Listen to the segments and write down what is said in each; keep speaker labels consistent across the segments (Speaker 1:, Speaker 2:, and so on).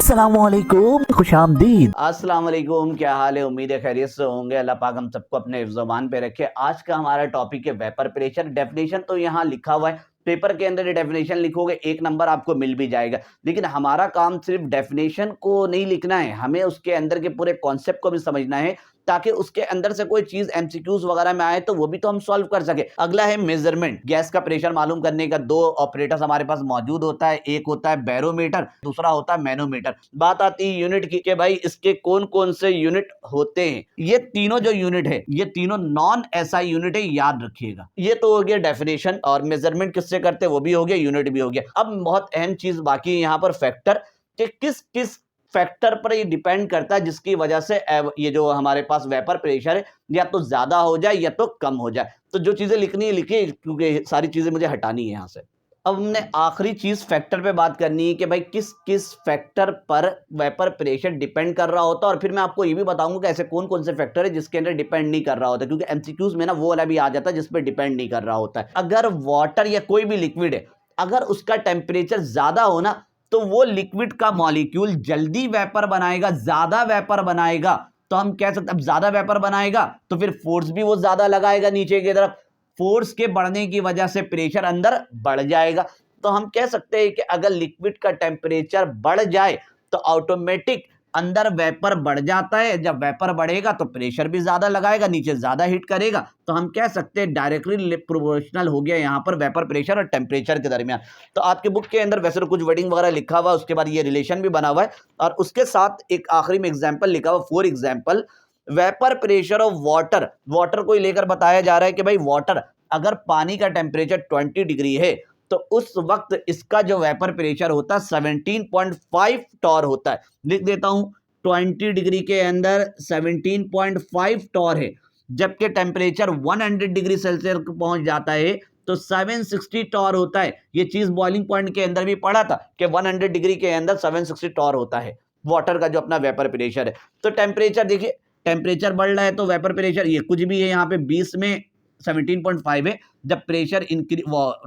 Speaker 1: अस्सलामुअलैकुम, खुशामदीद।
Speaker 2: अस्सलाम वालेकुम, क्या हाल है? उम्मीद है खैरियत से होंगे। अल्लाह पाक हम सबको अपने हिफ्ज़-ओ-मान पे रखे। आज का हमारा टॉपिक है वेपर प्रेशर। डेफिनेशन तो यहाँ लिखा हुआ है, पेपर के अंदर ये डेफिनेशन लिखोगे 1 नंबर आपको मिल भी जाएगा। लेकिन हमारा काम सिर्फ डेफिनेशन को नहीं लिखना है, हमें उसके अंदर के पूरे कॉन्सेप्ट को भी समझना है, ताकि उसके अंदर से कोई चीज़ एमसीक्यूज़ वगैरह में आए तो वो भी तो हम सॉल्व कर सकें। अगला है मेज़रमेंट। गैस का प्रेशर मालूम करने का 2 ऑपरेटर्स हमारे पास मौजूद होता है। एक होता है बैरोमीटर, दूसरा होता है मैनोमीटर। बात आती है यूनिट की कि भाई इसके कौन-कौन से यूनिट होते हैं। ये तीनों जो यूनिट है, ये तीनों नॉन एसआई यूनिट है, याद रखिएगा। ये तो हो गया डेफिनेशन, और मेज़रमेंट किससे करते हैं वो भी हो गया, यूनिट भी हो गया। अब बहुत अहम चीज़ बाकी है यहाँ पर, फैक्टर, कि किस फैक्टर पर ये डिपेंड करता है जिसकी वजह से ये जो हमारे पास वेपर प्रेशर है या तो ज्यादा हो जाए या तो कम हो जाए। तो जो चीजें लिखनी है लिखिए, क्योंकि सारी चीजें मुझे हटानी है यहाँ से। अब हमने आखिरी चीज फैक्टर पे बात करनी है कि भाई किस किस फैक्टर पर वेपर प्रेशर डिपेंड कर रहा होता है, और फिर मैं आपको ये भी बताऊंगा कि ऐसे कौन कौन से फैक्टर है जिसके अंदर डिपेंड नहीं कर रहा होता, क्योंकि एमसीक्यूज में ना वो वाला भी आ जाता है जिसपे डिपेंड नहीं कर रहा होता है। अगर वाटर या कोई भी लिक्विड है, अगर उसका टेम्परेचर ज्यादा हो ना, तो वो लिक्विड का मॉलिक्यूल जल्दी वेपर बनाएगा, ज्यादा वेपर बनाएगा। तो हम कह सकते, अब ज्यादा वेपर बनाएगा तो फिर फोर्स भी वो ज्यादा लगाएगा नीचे की तरफ। फोर्स के बढ़ने की वजह से प्रेशर अंदर बढ़ जाएगा। तो हम कह सकते हैं कि अगर लिक्विड का टेम्परेचर बढ़ जाए तो ऑटोमेटिक अंदर वेपर बढ़ जाता है। जब वेपर बढ़ेगा तो प्रेशर भी ज्यादा लगाएगा, नीचे ज्यादा हीट करेगा। तो हम कह सकते हैं डायरेक्टली प्रोपोर्शनल हो गया यहाँ पर वेपर प्रेशर और टेम्परेचर के दरमियान। तो आपके बुक के अंदर वैसे तो कुछ वर्डिंग वगैरह लिखा हुआ है, उसके बाद ये रिलेशन भी बना हुआ है, और उसके साथ एक आखिरी में एग्जाम्पल लिखा हुआ, for example vapour pressure of water. Water को लेकर बताया जा रहा है कि भाई वाटर, अगर पानी का टेम्परेचर 20 डिग्री है तो उस वक्त इसका जो वेपर प्रेशर होता है 17.5 टॉर होता है। लिख देता हूं, 20 डिग्री के अंदर 17.5 टॉर है। जबकि टेम्परेचर 100 डिग्री सेल्सियस पहुंच जाता है तो 760 टॉर होता है। ये चीज बॉइलिंग पॉइंट के अंदर भी पढ़ा था कि 100 डिग्री के अंदर 760 टॉर होता है वाटर का जो अपना वेपर प्रेशर है। तो टेम्परेचर देखिए, टेम्परेचर बढ़ रहा है तो वेपर प्रेशर ये कुछ भी है, यहाँ पे 20 में 17.5 है। जब प्रेशर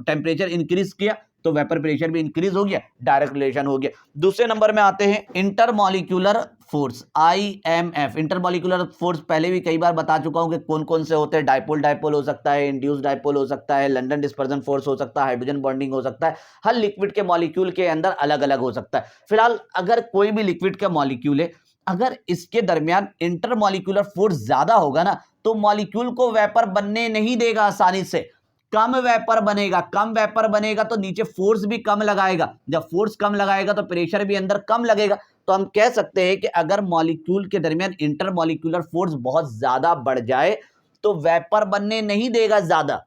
Speaker 2: टेम्परेचर इंक्रीज किया तो वेपर प्रेशर भी इंक्रीज हो गया, डायरेक्ट रिलेशन हो गया। दूसरे नंबर में आते हैं intermolecular force, IMF। Intermolecular force पहले भी कई बार बता चुका हूं कि कौन कौन से होते हैं। डाइपोल डाइपोल हो सकता है, इंड्यूस डाइपोल हो सकता है, लंदन डिस्पर्जन फोर्स हो सकता है, हाइड्रोजन बॉन्डिंग हो सकता है। हर लिक्विड के मॉलिक्यूल के अंदर अलग अलग हो सकता है। फिलहाल अगर कोई भी लिक्विड का मॉलिक्यूल है, अगर इसके दरमियान इंटरमॉलिक्यूलर फोर्स ज्यादा होगा ना, तो मॉलिक्यूल को वेपर बनने नहीं देगा आसानी से, कम वेपर बनेगा। कम वेपर बनेगा तो नीचे फोर्स भी कम लगाएगा, जब फोर्स कम लगाएगा तो प्रेशर भी अंदर कम लगेगा। तो हम कह सकते हैं कि अगर मॉलिक्यूल के दरमियान इंटरमॉलिक्यूलर फोर्स बहुत ज्यादा बढ़ जाए तो वेपर बनने नहीं देगा ज्यादा,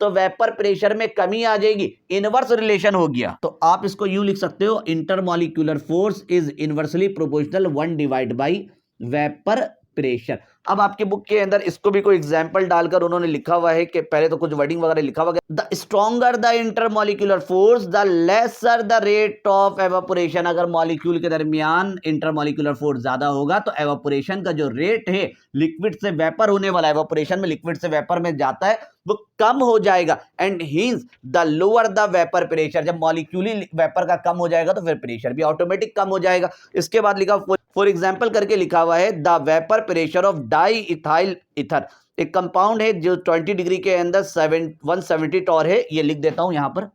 Speaker 2: तो वेपर प्रेशर में कमी आ जाएगी, इनवर्स रिलेशन हो गया। तो आप इसको यूं लिख सकते हो, intermolecular force is inversely proportional 1 divide by vapour pressure. अब आपके बुक के अंदर इसको भी कोई एग्जांपल डालकर उन्होंने लिखा हुआ है कि पहले तो कुछ वर्डिंग वगैरह लिखा हुआ है, the stronger the intermolecular force the lesser the rate of evaporation. अगर मॉलिक्यूल के दरमियान इंटरमॉलिक्यूलर फोर्स ज्यादा होगा तो एवापोरेशन का जो रेट है, लिक्विड से वेपर होने वाला, एवापोरेशन में लिक्विड से वेपर में जाता है, वो कम हो जाएगा। And hence the lower the vapour pressure. जब मॉलिक्यूली वेपर का कम हो जाएगा तो फिर प्रेशर भी ऑटोमेटिक कम हो जाएगा। इसके बाद लिखा फॉर एग्जाम्पल करके लिखा हुआ है, the vapour pressure of di ethyl ether. एक कंपाउंड है जो 20 डिग्री के अंदर 170 टॉर है। ये लिख देता हूं यहां पर,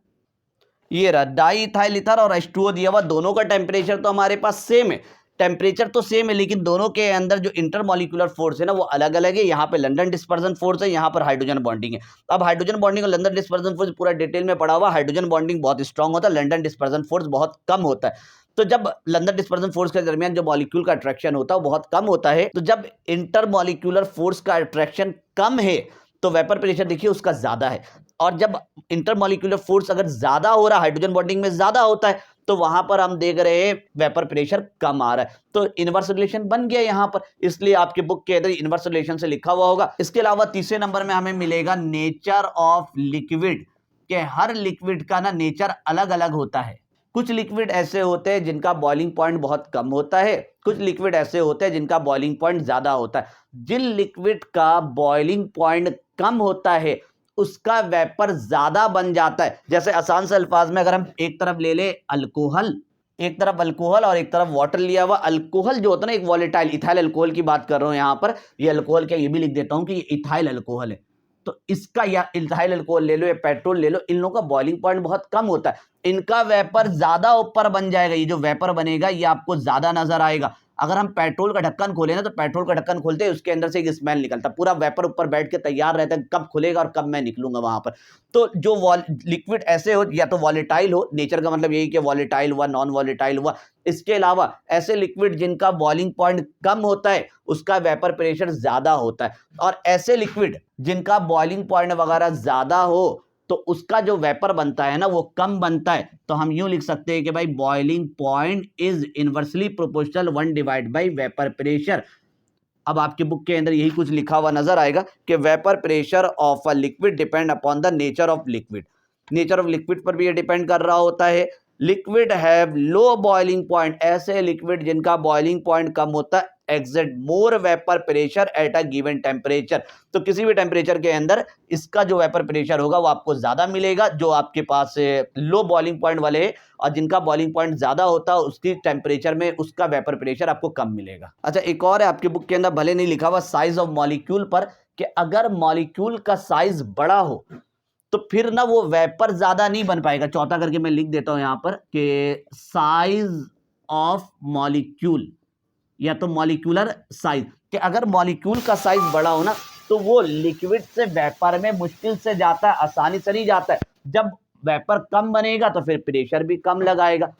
Speaker 2: ये रहा डाई इथाइल ईथर और H2O दिया हुआ। दोनों का टेम्परेचर तो हमारे पास सेम है, टेम्परेचर तो सेम है, लेकिन दोनों के अंदर जो इंटरमॉलिक्यूलर फोर्स है ना वो अलग अलग है। यहाँ पे लंदन डिस्पर्जन फोर्स है, यहाँ पर हाइड्रोजन बॉन्डिंग है। अब हाइड्रोजन बॉन्डिंग और लंदन डिस्पर्जन फोर्स पूरा डिटेल में पढ़ा हुआ। हाइड्रोजन बॉन्डिंग बहुत स्ट्रांग होता है, लंदन डिस्पर्जन फोर्स बहुत कम होता है। तो जब लंदन डिस्पर्जन फोर्स के दरमियान जो मॉलिक्यूल का अट्रैक्शन होता है वो बहुत कम होता है, तो जब इंटरमॉलिक्यूलर फोर्स का अट्रैक्शन कम है तो वेपर प्रेशर देखिए उसका ज्यादा है। और जब इंटरमॉलिक्यूलर फोर्स अगर ज्यादा हो रहा है, हाइड्रोजन बॉन्डिंग में ज्यादा होता है, तो वहां पर हम देख रहे हैं वेपर प्रेशर कम आ रहा है। तो इनवर्स रिलेशन बन गया यहां पर, इसलिए आपके बुक के अंदर इनवर्स रिलेशन से लिखा हुआ होगा। इसके अलावा तीसरे नंबर में हमें मिलेगा नेचर ऑफ लिक्विड, के हर लिक्विड का ना नेचर अलग अलग होता है। कुछ लिक्विड ऐसे होते हैं जिनका बॉइलिंग पॉइंट बहुत कम होता है, कुछ लिक्विड ऐसे होते हैं जिनका बॉइलिंग पॉइंट ज्यादा होता है। जिन लिक्विड का बॉइलिंग पॉइंट कम होता है उसका वेपर ज्यादा बन जाता है। जैसे आसान से अल्फाज में अगर हम एक तरफ ले ले अल्कोहल, एक तरफ अल्कोहल और एक तरफ वाटर लिया हुआ। अल्कोहल जो होता है ना, एक वॉलेटाइल, इथाइल अल्कोहल की बात कर रहा हूं यहां पर। ये अल्कोहल क्या, ये भी लिख देता हूं कि ये इथाइल अल्कोहल है। तो इसका, या इथाइल अल्कोहल ले लो या पेट्रोल ले लो, इन लोगों का बॉइलिंग पॉइंट बहुत कम होता है। इनका वेपर ज्यादा ऊपर बन जाएगा। ये जो वेपर बनेगा ये आपको ज्यादा नजर आएगा। अगर हम पेट्रोल का ढक्कन खोले ना, तो पेट्रोल का ढक्कन खोलते हैं उसके अंदर से एक स्मेल निकलता है, पूरा वेपर ऊपर बैठ के तैयार रहता है कब खुलेगा और कब मैं निकलूंगा वहां पर। तो जो लिक्विड ऐसे हो, या तो वॉलेटाइल हो, नेचर का मतलब यही कि वॉलेटाइल हुआ, नॉन वॉलेटाइल हुआ। इसके अलावा ऐसे लिक्विड जिनका बॉइलिंग पॉइंट कम होता है, उसका वेपर प्रेशर ज्यादा होता है। और ऐसे लिक्विड जिनका बॉइलिंग पॉइंट वगैरह ज्यादा हो, तो उसका जो वेपर बनता है ना, वो कम बनता है। तो हम यूं लिख सकते हैं कि भाई boiling point is inversely proportional 1 divide by vapour pressure. अब आपके बुक के अंदर यही कुछ लिखा हुआ नजर आएगा कि vapour pressure of a liquid depend upon the nature of liquid. Nature of liquid पर भी ये डिपेंड कर रहा होता है। Liquid have low boiling point, ऐसे लिक्विड जिनका बॉइलिंग पॉइंट कम होता है, exert more vapour pressure at a given temperature. तो किसी भी टेम्परेचर के अंदर इसका जो वेपर प्रेशर होगा वो आपको ज्यादा मिलेगा, जो आपके पास लो बॉइलिंग पॉइंट वाले है। और जिनका बॉइलिंग पॉइंट ज्यादा होता है, उसकी टेम्परेचर में उसका वेपर प्रेशर आपको कम मिलेगा। अच्छा, एक और है आपके बुक के अंदर, भले नहीं लिखा हुआ साइज ऑफ मॉलिक्यूल पर, कि अगर मॉलिक्यूल का साइज बड़ा हो तो फिर ना वो वेपर ज्यादा नहीं बन पाएगा। चौथा करके मैं लिख देता हूं यहां पर कि साइज ऑफ मॉलिक्यूल, या तो मॉलिक्यूलर साइज, कि अगर मॉलिक्यूल का साइज बड़ा हो ना, तो वो लिक्विड से वेपर में मुश्किल से जाता है, आसानी से नहीं जाता है। जब वेपर कम बनेगा तो फिर प्रेशर भी कम लगाएगा।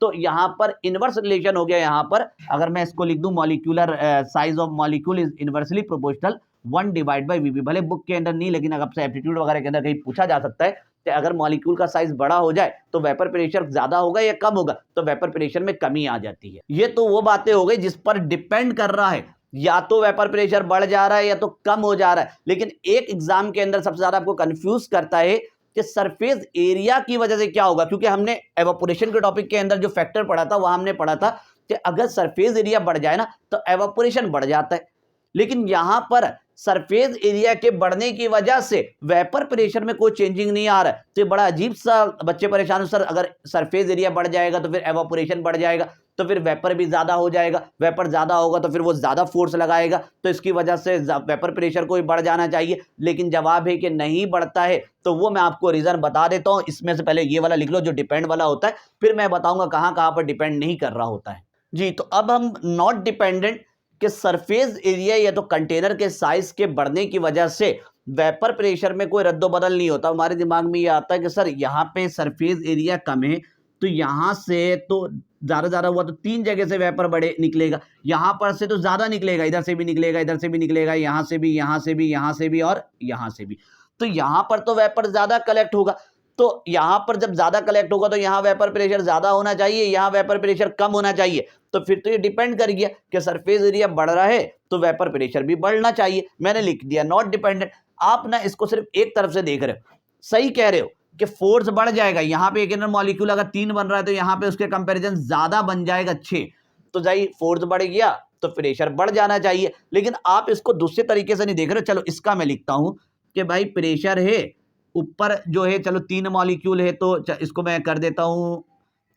Speaker 2: तो यहां पर इनवर्स रिलेशन हो गया। यहां पर अगर मैं इसको लिख दूं, molecular size of molecule is inversely proportional 1 divide by V V. भले बुक के अंदर नहीं, लेकिन अगर आपसे एप्टीट्यूड वगैरह के अंदर कहीं पूछा जा सकता है कि अगर मॉलिक्यूल का साइज बड़ा हो जाए तो वेपर प्रेशर ज्यादा होगा या कम होगा, तो वेपर प्रेशर में कमी आ जाती है। ये तो वो बातें हो गई जिस पर डिपेंड कर रहा है, या तो वेपर प्रेशर बढ़ जा रहा है या तो कम हो जा रहा है। लेकिन एक एग्जाम के अंदर सबसे ज्यादा आपको कंफ्यूज करता है कि सरफेस एरिया की वजह से क्या होगा, क्योंकि हमने एवापोरेशन के टॉपिक के अंदर जो फैक्टर पढ़ा था, वहां हमने पढ़ा था कि अगर सरफेस एरिया बढ़ जाए ना तो एवापोरेशन बढ़ जाता है। लेकिन यहां पर सरफेस एरिया के बढ़ने की वजह से वेपर प्रेशर में कोई चेंजिंग नहीं आ रहा है। तो ये बड़ा अजीब सा, बच्चे परेशान हो, सर अगर सरफेस एरिया बढ़ जाएगा तो फिर एवापोरेशन बढ़ जाएगा, तो फिर वेपर भी ज्यादा हो जाएगा, वेपर ज्यादा होगा तो फिर वो ज्यादा फोर्स लगाएगा, तो इसकी वजह से वेपर प्रेशर को भी बढ़ जाना चाहिए। लेकिन जवाब है कि नहीं बढ़ता है। तो वो मैं आपको रीजन बता देता हूं। इसमें से पहले ये वाला लिख लो जो डिपेंड वाला होता है, फिर मैं बताऊंगा कहां कहां पर डिपेंड नहीं कर रहा होता है। जी, तो अब हम नॉट डिपेंडेंट कि सरफेस एरिया या तो कंटेनर के साइज के बढ़ने की वजह से वेपर प्रेशर में कोई रद्दो बदल नहीं होता। हमारे दिमाग में ये आता है कि सर यहाँ पे सरफेस एरिया कम है, तो यहां से तो ज्यादा हुआ तो 3 जगह से वेपर बढ़े निकलेगा, यहां पर से तो ज्यादा निकलेगा, इधर से भी निकलेगा, इधर से भी निकलेगा, यहां से भी, यहां से भी, यहां से भी और यहां से भी। तो यहां पर तो वेपर ज्यादा कलेक्ट होगा। तो यहां पर जब ज्यादा कलेक्ट होगा तो यहां वेपर प्रेशर ज्यादा होना चाहिए, यहां वेपर प्रेशर कम होना चाहिए। तो फिर तो ये डिपेंड कर गया कि सरफेस एरिया बढ़ रहा है तो वेपर प्रेशर भी बढ़ना चाहिए। मैंने लिख दिया नॉट डिपेंडेंट। आप ना इसको सिर्फ एक तरफ से देख रहे हो, सही कह रहे हो कि फोर्स बढ़ जाएगा। यहां पे एक इनर मॉलिक्यूल अगर 3 बन रहा है तो यहां पे उसके कंपैरिजन ज्यादा बन जाएगा 6। तो भाई फोर्स बढ़ गया तो प्रेशर बढ़ जाना चाहिए। लेकिन आप इसको दूसरे तरीके से नहीं देख रहे हो। चलो इसका मैं लिखता हूं कि भाई प्रेशर है ऊपर जो है, चलो 3 मॉलिक्यूल है, तो इसको मैं कर देता हूं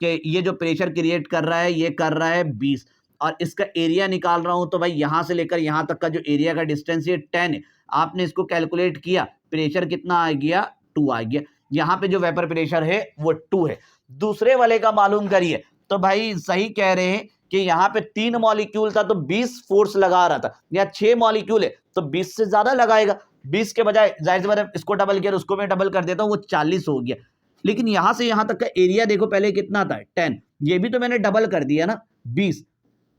Speaker 2: कि ये जो प्रेशर क्रिएट कर रहा है ये कर रहा है 20, और इसका एरिया निकाल रहा हूं। तो भाई यहां से लेकर यहां तक का जो एरिया का डिस्टेंस ये 10 है। आपने इसको कैलकुलेट किया, प्रेशर कितना आ गया, 2 आ गया। यहां पे जो वेपर प्रेशर है वो 2 है। दूसरे वाले का मालूम करिए। तो भाई सही कह रहे हैं कि यहाँ पे 3 मॉलिक्यूल था तो 20 फोर्स लगा रहा था, या 6 मॉलिक्यूल है तो 20 से ज्यादा लगाएगा। 20 के बजाय जाहिर सी बात है इसको डबल किया, उसको मैं डबल कर देता हूँ, वो 40 हो गया। लेकिन यहां से यहां तक का एरिया देखो पहले कितना था, 10, ये भी तो मैंने डबल कर दिया ना, 20।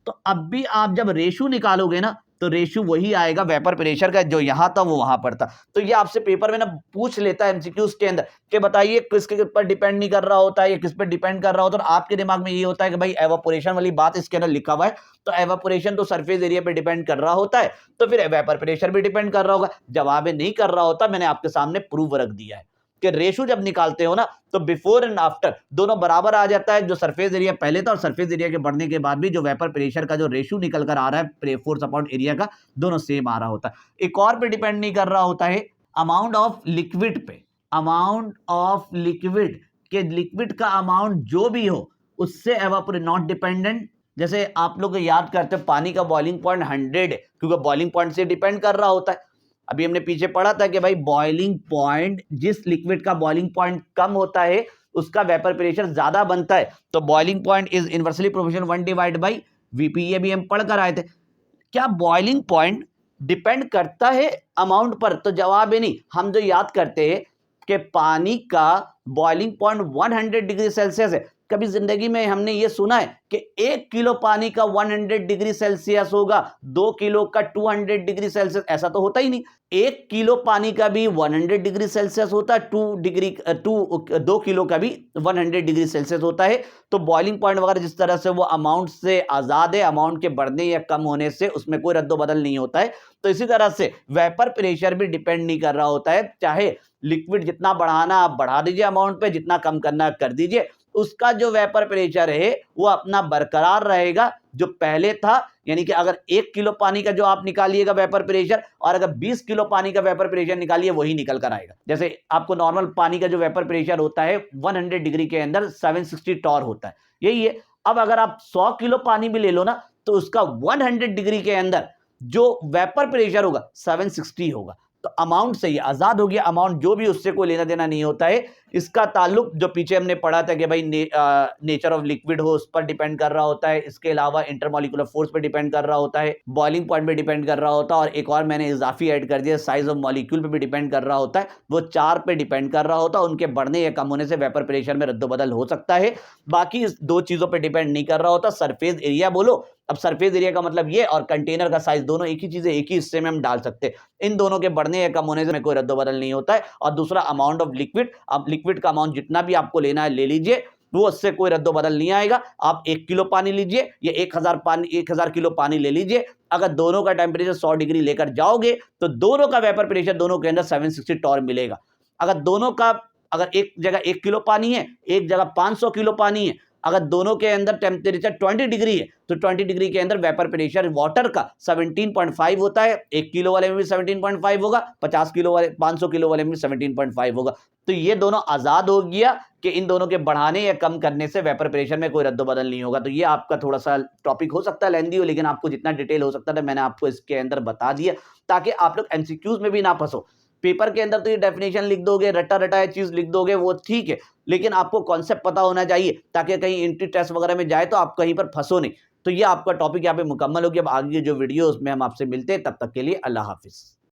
Speaker 2: तो अब भी आप जब रेशो निकालोगे ना तो रेशो वही आएगा वेपर प्रेशर का, जो यहां था वो वहां पर था। तो ये आपसे पेपर में ना पूछ लेता है एमसीक्यूज के अंदर कि बताइए किसके ऊपर डिपेंड नहीं कर रहा होता है, या किस पर डिपेंड कर रहा होता है। और आपके दिमाग में ये होता है कि भाई एवापोरेशन वाली बात इसके अंदर लिखा हुआ है, तो एवापोरेशन तो सरफेस एरिया पे डिपेंड कर रहा होता है, तो फिर वेपर प्रेशर भी डिपेंड कर रहा होगा। जवाब नहीं कर रहा होता, मैंने आपके सामने प्रूफ रख दिया है कि रेशो जब निकालते हो ना तो बिफोर एंड आफ्टर दोनों बराबर आ जाता है। जो सरफेस एरिया पहले था और सरफेस एरिया के बढ़ने के बाद भी जो वेपर प्रेशर का जो रेशो निकल कर आ रहा है फोर्स अपॉन एरिया का, दोनों सेम आ रहा होता है। एक और पे डिपेंड नहीं कर रहा होता है, अमाउंट ऑफ लिक्विड पे। अमाउंट ऑफ लिक्विड के लिक्विड का अमाउंट जो भी हो उससे एवापोरेट, नॉट डिपेंडेंट। जैसे आप लोग याद करते हैं पानी का बॉइलिंग पॉइंट 100 है, क्योंकि बॉइलिंग पॉइंट से डिपेंड कर रहा होता है। अभी हमने पीछे पढ़ा था कि भाई बॉइलिंग पॉइंट, जिस लिक्विड का बॉइलिंग पॉइंट कम होता है उसका वेपर प्रेशर ज्यादा बनता है। तो boiling point is inversely proportional 1 divide by VP, ये भी हम पढ़ कर आए थे। क्या बॉइलिंग पॉइंट डिपेंड करता है अमाउंट पर? तो जवाब है नहीं। हम जो याद करते हैं कि पानी का बॉइलिंग पॉइंट 100 डिग्री सेल्सियस है। कभी जिंदगी में हमने ये सुना है कि 1 किलो पानी का 100 डिग्री सेल्सियस होगा, 2 किलो का 200 डिग्री सेल्सियस? ऐसा तो होता ही नहीं। 1 किलो पानी का भी 100 डिग्री सेल्सियस होता है, 2 किलो का भी 100 डिग्री सेल्सियस होता है। तो बॉइलिंग पॉइंट वगैरह जिस तरह से वो अमाउंट से आजाद है, अमाउंट के बढ़ने या कम होने से उसमें कोई रद्दो बदल नहीं होता है। तो इसी तरह से वेपर प्रेशर भी डिपेंड नहीं कर रहा होता है। चाहे लिक्विड जितना बढ़ाना आप बढ़ा दीजिए अमाउंट पे, जितना कम करना कर दीजिए, उसका जो वेपर प्रेशर है वो अपना बरकरार रहेगा जो पहले था। यानी कि अगर 1 किलो पानी का जो आप निकालिएगा वेपर प्रेशर, और अगर 20 किलो पानी का वेपर प्रेशर निकालिए, वही निकल कर आएगा। जैसे आपको नॉर्मल पानी का जो वेपर प्रेशर होता है 100 डिग्री के अंदर 760 टॉर होता है, यही है। अब अगर आप 100 किलो पानी भी ले लो ना, तो उसका 100 डिग्री के अंदर जो वेपर प्रेशर होगा 760 होगा। तो अमाउंट से ही आजाद हो गया, अमाउंट जो भी उससे कोई लेना देना नहीं होता है। इसका ताल्लुक जो पीछे हमने पढ़ा था कि भाई नेचर ऑफ लिक्विड हो, उस पर डिपेंड कर रहा होता है। इसके अलावा इंटरमॉलिक्यूलर फोर्स पर डिपेंड कर रहा होता है, बॉइलिंग पॉइंट पे डिपेंड कर रहा होता है, और एक और मैंने इजाफी ऐड कर दिया, साइज ऑफ मॉलिक्यूल पे भी डिपेंड कर रहा होता है। वो 4 पे डिपेंड कर रहा होता है। उनके बढ़ने या कम होने से वेपर प्रेशर में रद्दोबदल हो सकता है। बाकी इस 2 चीजों पर डिपेंड नहीं कर रहा होता। सरफेस एरिया बोलो, अब सरफेस एरिया का मतलब ये, और कंटेनर का साइज, दोनों एक ही चीज है, एक ही हिस्से में हम डाल सकते हैं। इन दोनों के बढ़ने या कम होने से कोई रद्दोबदल नहीं होता है। और दूसरा अमाउंट ऑफ लिक्विड, अब लिक्विड का अमाउंट जितना भी आपको लेना है ले लीजिए, वो उससे कोई रद्दोबदल नहीं आएगा। आप 1 किलो पानी लीजिए या 1000 किलो पानी ले लीजिए, अगर दोनों का टेम्परेचर 100 डिग्री लेकर जाओगे तो दोनों का वेपर प्रेशर दोनों के अंदर 760 टॉर मिलेगा। अगर एक जगह 1 किलो पानी है, एक जगह 500 किलो पानी है, अगर दोनों के अंदर टेम्परेचर 20 डिग्री है, तो 20 डिग्री के अंदर वेपर प्रेशर वाटर का 17.5 होता है। 1 किलो वाले में भी 17.5 होगा, 500 किलो वाले में भी 17.5 होगा। तो ये दोनों आजाद हो गया कि इन दोनों के बढ़ाने या कम करने से वेपर प्रेशर में कोई रद्दोबदल नहीं होगा। तो ये आपका थोड़ा सा टॉपिक हो सकता है लेंदी हो, लेकिन आपको जितना डिटेल हो सकता था मैंने आपको इसके अंदर बता दिया, ताकि आप लोग एमसीक्यूज में भी ना फंसो। पेपर के अंदर तो ये डेफिनेशन लिख दोगे, रटा रटाया चीज लिख दोगे, वो ठीक है, लेकिन आपको कॉन्सेप्ट पता होना चाहिए, ताकि कहीं एंट्री टेस्ट वगैरह में जाए तो आप कहीं पर फंसो नहीं। तो ये आपका टॉपिक यहाँ पे मुकम्मल हो गया। अब आगे जो वीडियो उसमें हम आपसे मिलते हैं, तब तक के लिए अल्लाह हाफिज।